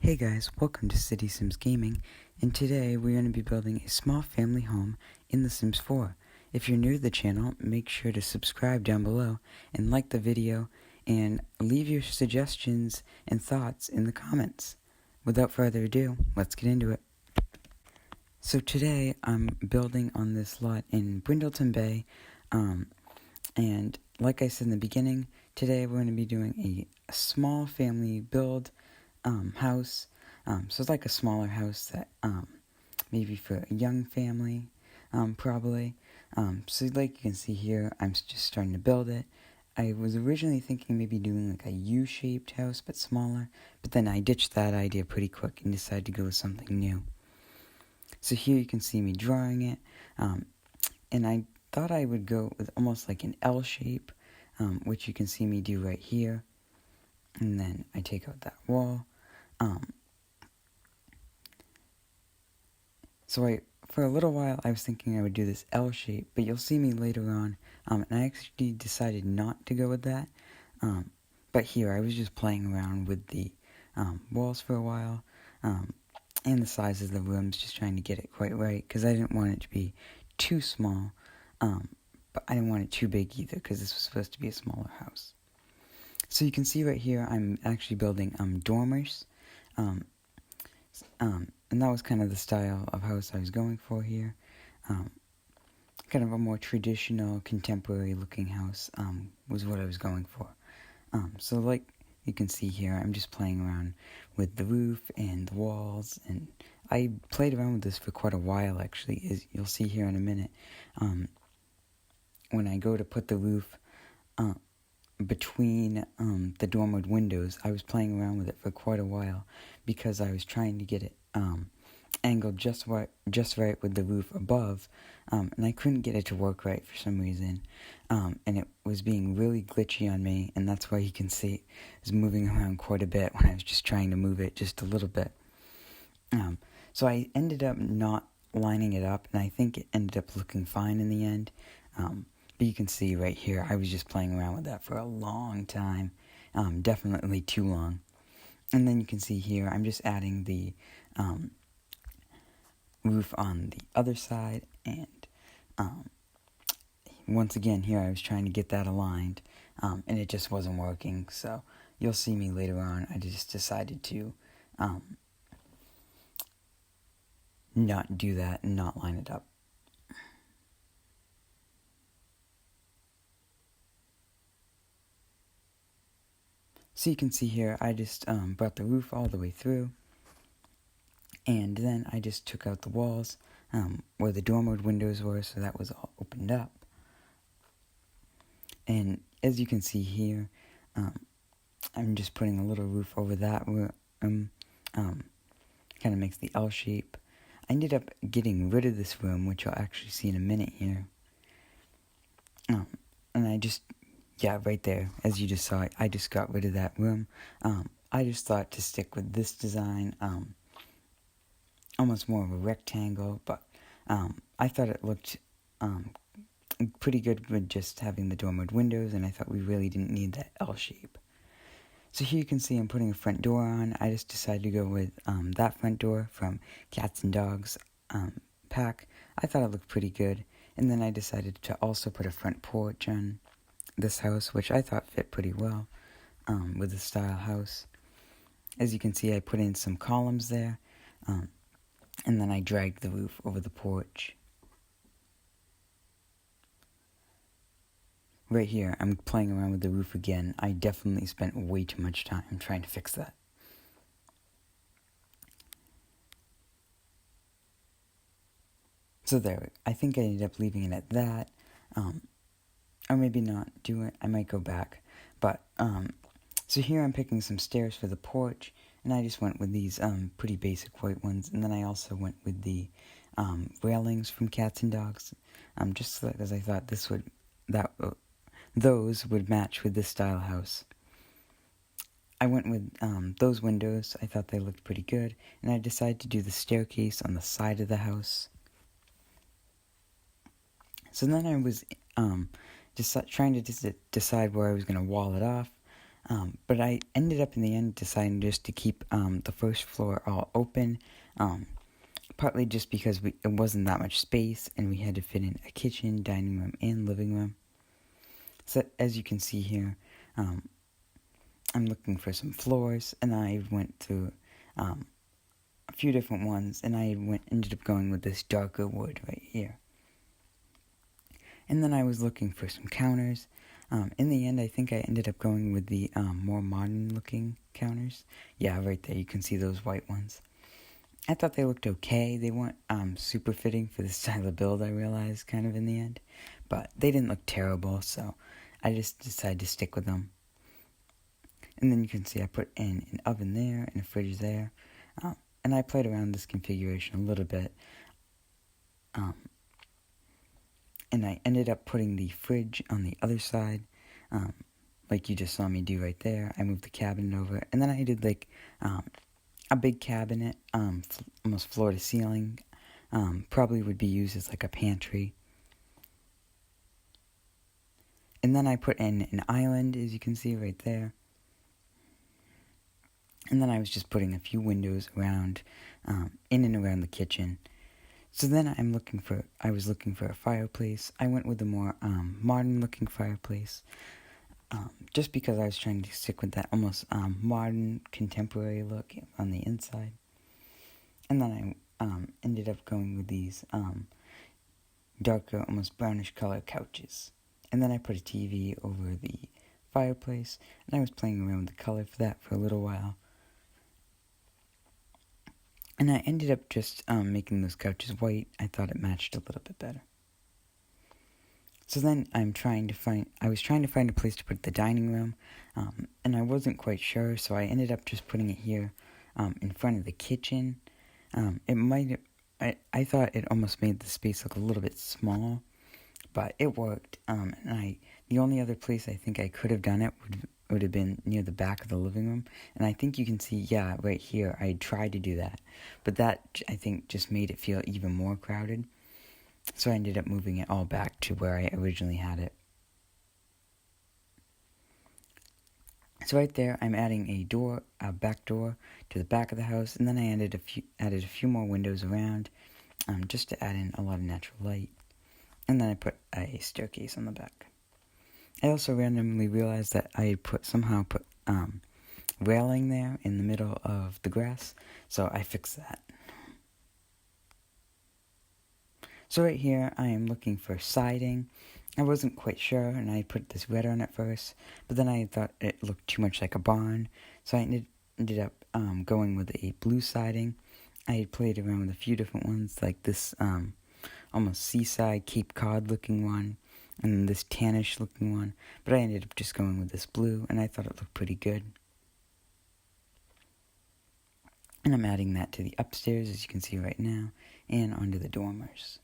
Hey guys, welcome to City Sims Gaming, and today we're going to be building a small family home in The Sims 4. If you're new to the channel, make sure to subscribe down below and like the video and leave your suggestions and thoughts in the comments. Without further ado, let's get into it. So today I'm building on this lot in Brindleton Bay, and like I said in the beginning, today we're going to be doing a small family build house. So it's like a smaller house that maybe for a young family, probably. So like you can see here, I'm just starting to build it. I was originally thinking maybe doing like a U-shaped house, but smaller. But then I ditched that idea pretty quick and decided to go with something new. So here you can see me drawing it. And I thought I would go with almost like an L shape, which you can see me do right here. And then I take out that wall. So for a little while, I was thinking I would do this L shape, but you'll see me later on, and I actually decided not to go with that. But here, I was just playing around with the walls for a while, and the size of the rooms, just trying to get it quite right, because I didn't want it to be too small, but I didn't want it too big either, because this was supposed to be a smaller house. So you can see right here, I'm actually building dormers, and that was kind of the style of house I was going for here. Kind of a more traditional, contemporary looking house was what I was going for. So like you can see here, I'm just playing around with the roof and the walls, and I played around with this for quite a while actually, as you'll see here in a minute. When I go to put the roof between the dormered windows, I was playing around with it for quite a while because I was trying to get it angled just right with the roof above, and I couldn't get it to work right for some reason, and it was being really glitchy on me, and that's why you can see it was moving around quite a bit when I was just trying to move it just a little bit. So I ended up not lining it up, and I think it ended up looking fine in the end. But you can see right here, I was just playing around with that for a long time, definitely too long. And then you can see here, I'm just adding the roof on the other side, and once again here I was trying to get that aligned, and it just wasn't working. So you'll see me later on, I just decided to not do that and not line it up. So you can see here, I just brought the roof all the way through, and then I just took out the walls where the dormered windows were, so that was all opened up. And as you can see here, I'm just putting a little roof over that room, kind of makes the L shape. I ended up getting rid of this room, which you'll actually see in a minute here. And I just, yeah, right there, as you just saw, I just got rid of that room. I just thought to stick with this design, almost more of a rectangle, but I thought it looked pretty good with just having the dormered windows, and I thought we really didn't need that L shape. So here you can see I'm putting a front door on. I just decided to go with that front door from Cats and Dogs pack. I thought it looked pretty good, and then I decided to also put a front porch on this house, which I thought fit pretty well with the style house. As you can see, I put in some columns there, and then I dragged the roof over the porch. Right here, I'm playing around with the roof again. I definitely spent way too much time trying to fix that. So there, I think I ended up leaving it at that, or maybe not do it. I might go back, but so here I'm picking some stairs for the porch, and I just went with these pretty basic white ones, and then I also went with the railings from Cats and Dogs, just because I thought those would match with this style house. I went with those windows. I thought they looked pretty good, and I decided to do the staircase on the side of the house. So then I was just trying to decide where I was going to wall it off. But I ended up in the end deciding just to keep the first floor all open, partly just because it wasn't that much space and we had to fit in a kitchen, dining room, and living room. So as you can see here, I'm looking for some floors, and I went through a few different ones, and I ended up going with this darker wood right here. And then I was looking for some counters. In the end, I think I ended up going with the more modern looking counters. Yeah, right there, you can see those white ones. I thought they looked okay. They weren't super fitting for the style of build, I realized, kind of in the end. But they didn't look terrible, so I just decided to stick with them. And then you can see I put in an oven there and a fridge there. And I played around this configuration a little bit. And I ended up putting the fridge on the other side, like you just saw me do right there. I moved the cabinet over, and then I did like a big cabinet, almost floor to ceiling. Probably would be used as like a pantry. And then I put in an island, as you can see right there. And then I was just putting a few windows around, in and around the kitchen. So then I was looking for a fireplace. I went with a more modern looking fireplace, just because I was trying to stick with that almost modern contemporary look on the inside. And then I ended up going with these darker, almost brownish color couches. And then I put a TV over the fireplace, and I was playing around with the color for that for a little while. And I ended up just making those couches white. I thought it matched a little bit better. So then I was trying to find a place to put the dining room, and I wasn't quite sure, so I ended up just putting it here in front of the kitchen. I thought it almost made the space look a little bit small, but it worked. And the only other place I think I could have done it would have been near the back of the living room. And I think you can see, yeah, right here, I tried to do that. But that, I think, just made it feel even more crowded. So I ended up moving it all back to where I originally had it. So right there, I'm adding a back door to the back of the house. And then I added a few more windows around, just to add in a lot of natural light. And then I put a staircase on the back. I also randomly realized that I had somehow put railing there in the middle of the grass, so I fixed that. So right here, I am looking for siding. I wasn't quite sure, and I put this red on it first, but then I thought it looked too much like a barn, so I ended up going with a blue siding. I had played around with a few different ones, like this almost seaside Cape Cod looking one, and this tannish looking one, but I ended up just going with this blue, and I thought it looked pretty good. And I'm adding that to the upstairs, as you can see right now, and onto the dormers.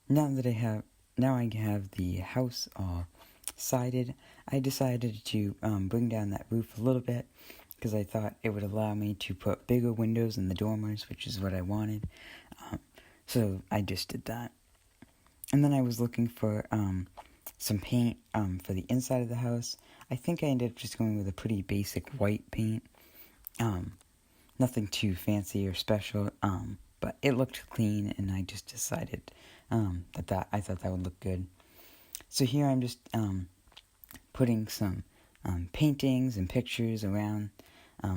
Now I have the house all sided, I decided to bring down that roof a little bit, because I thought it would allow me to put bigger windows in the dormers, which is what I wanted. So I just did that. And then I was looking for some paint for the inside of the house. I think I ended up just going with a pretty basic white paint. Nothing too fancy or special, but it looked clean, and I just decided that I thought that would look good. So here I'm just putting some paintings and pictures around,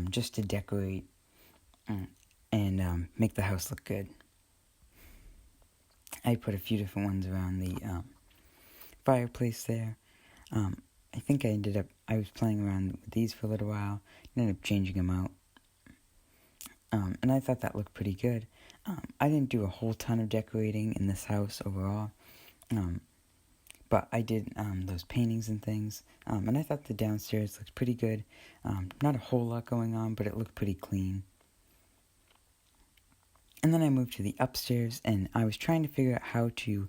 just to decorate and make the house look good. I put a few different ones around the fireplace there. I think I was playing around with these for a little while, and ended up changing them out. And I thought that looked pretty good. I didn't do a whole ton of decorating in this house overall, but I did those paintings and things, and I thought the downstairs looked pretty good. Not a whole lot going on, but it looked pretty clean. And then I moved to the upstairs, and I was trying to figure out how to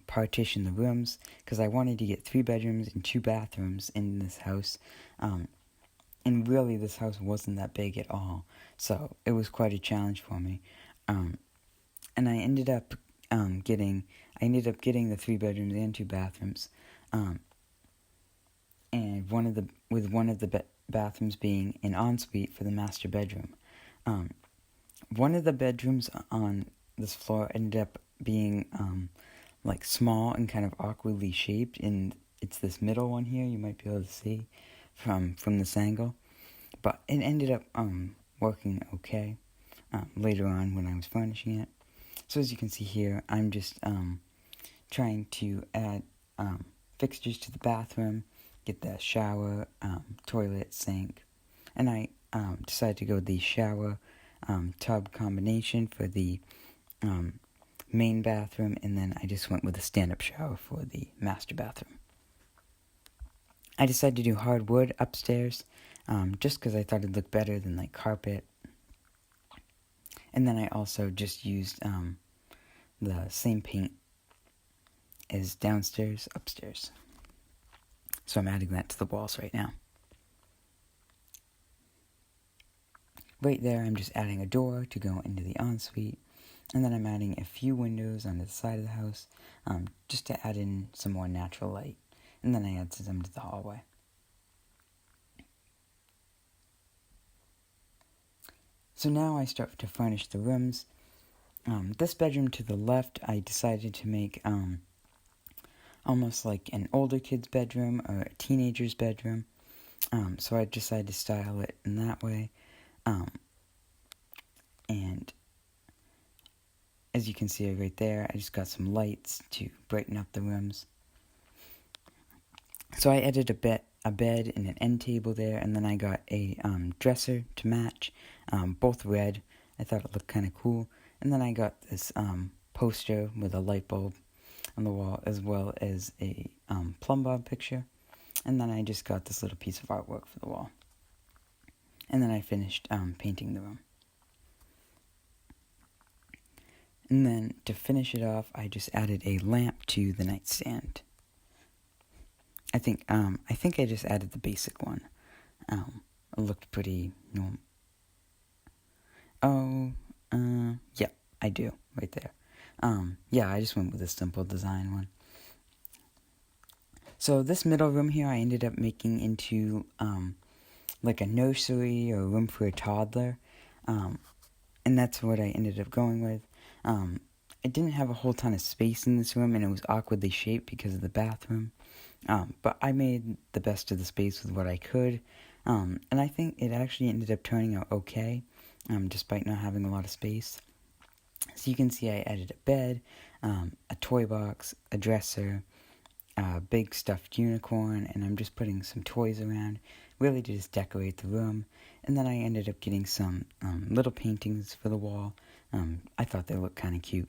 partition the rooms, because I wanted to get 3 bedrooms and 2 bathrooms in this house. And really, this house wasn't that big at all, so it was quite a challenge for me. and I ended up getting the 3 bedrooms and 2 bathrooms, and one of the bathrooms being an ensuite for the master bedroom. One of the bedrooms on this floor ended up being like small and kind of awkwardly shaped, and it's this middle one here you might be able to see from this angle, but it ended up working okay later on when I was furnishing it. So as you can see here, I'm just trying to add fixtures to the bathroom, get the shower, toilet, sink, and I decided to go with the shower tub combination for the main bathroom, and then I just went with a stand-up shower for the master bathroom. I decided to do hardwood upstairs, just because I thought it'd look better than like carpet. And then I also just used the same paint as downstairs, upstairs. So I'm adding that to the walls right now. Right there, I'm just adding a door to go into the ensuite. And then I'm adding a few windows on the side of the house, just to add in some more natural light. And then I add some to the hallway. So now I start to furnish the rooms. This bedroom to the left, I decided to make almost like an older kid's bedroom or a teenager's bedroom. So I decided to style it in that way. And as you can see right there, I just got some lights to brighten up the rooms. So I added a bed and an end table there, and then I got a dresser to match, both red. I thought it looked kind of cool. And then I got this poster with a light bulb on the wall, as well as a plumb bob picture. And then I just got this little piece of artwork for the wall. And then I finished painting the room. And then to finish it off, I just added a lamp to the nightstand. I think I just added the basic one. It looked pretty normal. Yeah, I do, right there. Yeah, I just went with a simple design one. So this middle room here, I ended up making into like a nursery or a room for a toddler, and that's what I ended up going with. I didn't have a whole ton of space in this room, and it was awkwardly shaped because of the bathroom. But I made the best of the space with what I could, and I think it actually ended up turning out okay, despite not having a lot of space. So you can see I added a bed, a toy box, a dresser, a big stuffed unicorn, and I'm just putting some toys around, really to just decorate the room. And then I ended up getting some little paintings for the wall. I thought they looked kind of cute.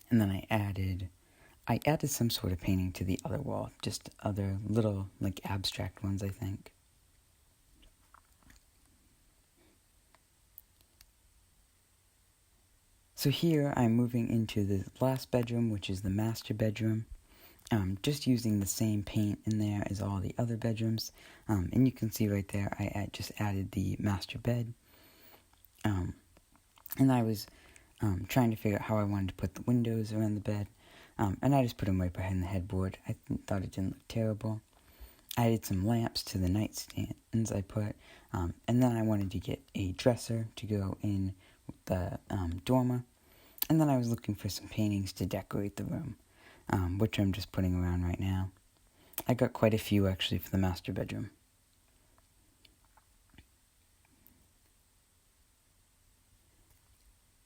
And then I added some sort of painting to the other wall, just other little, like, abstract ones, I think. So here I'm moving into the last bedroom, which is the master bedroom. Just using the same paint in there as all the other bedrooms. And you can see right there, I just added the master bed. And I was trying to figure out how I wanted to put the windows around the bed. And I just put them right behind the headboard. I thought it didn't look terrible. I added some lamps to the nightstands I put. And then I wanted to get a dresser to go in the dormer. And then I was looking for some paintings to decorate the room, which I'm just putting around right now. I got quite a few actually for the master bedroom.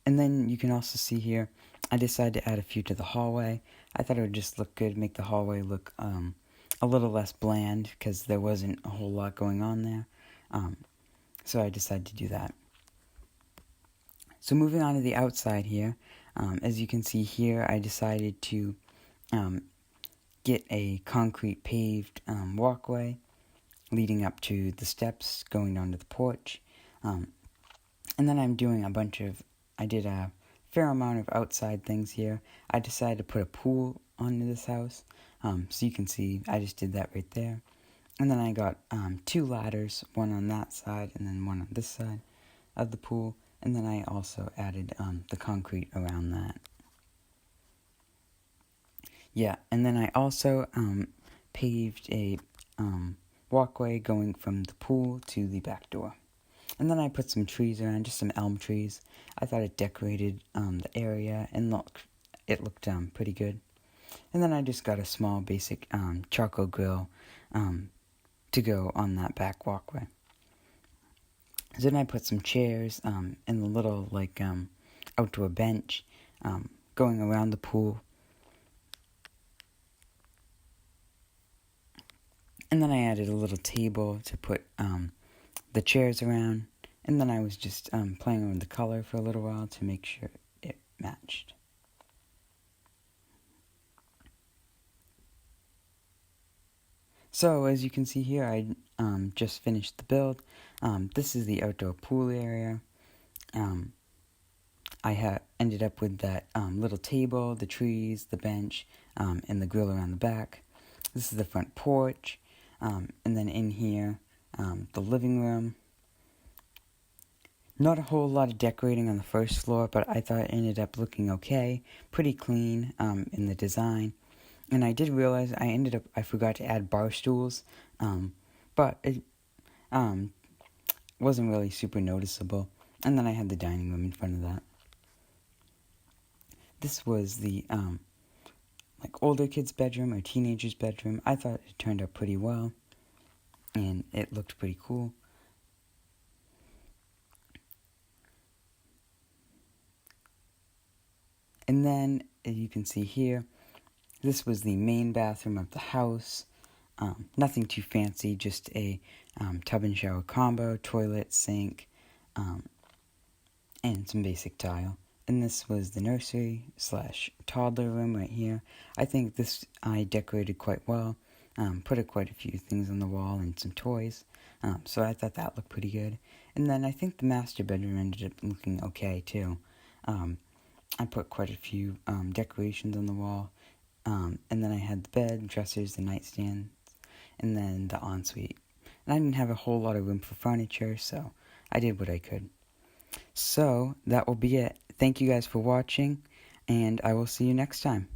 And then you can also see here, I decided to add a few to the hallway. I thought it would just look good, make the hallway look a little less bland, because there wasn't a whole lot going on there. So I decided to do that. So moving on to the outside here, as you can see here, I decided to get a concrete paved walkway leading up to the steps going down to the porch. And then I'm doing I did a fair amount of outside things here. I decided to put a pool onto this house. So you can see I just did that right there. And then I got 2 ladders, one on that side and then one on this side of the pool. And then I also added the concrete around that. Yeah, and then I also paved a walkway going from the pool to the back door. And then I put some trees around, just some elm trees. I thought it decorated the area and it looked pretty good. And then I just got a small basic charcoal grill to go on that back walkway. So then I put some chairs and a little outdoor bench going around the pool. And then I added a little table to put the chairs around. And then I was just playing with the color for a little while to make sure it matched. So as you can see here, I just finished the build. This is the outdoor pool area. I ended up with that little table, the trees, the bench, and the grill around the back. This is the front porch, and then in here, the living room. Not a whole lot of decorating on the first floor, but I thought it ended up looking okay, pretty clean in the design. And I did realize I forgot to add bar stools, but it wasn't really super noticeable. And then I had the dining room in front of that. This was the older kid's bedroom or teenager's bedroom. I thought it turned out pretty well, and it looked pretty cool. And then, as you can see here, this was the main bathroom of the house. Nothing too fancy, just a tub and shower combo, toilet, sink, and some basic tile. And this was the nursery / toddler room right here. I think this I decorated quite well. Put quite a few things on the wall and some toys. So I thought that looked pretty good. And then I think the master bedroom ended up looking okay too. I put quite a few decorations on the wall. And then I had the bed, dressers, the nightstands, and then the ensuite. And I didn't have a whole lot of room for furniture, so I did what I could. So that will be it. Thank you guys for watching, and I will see you next time.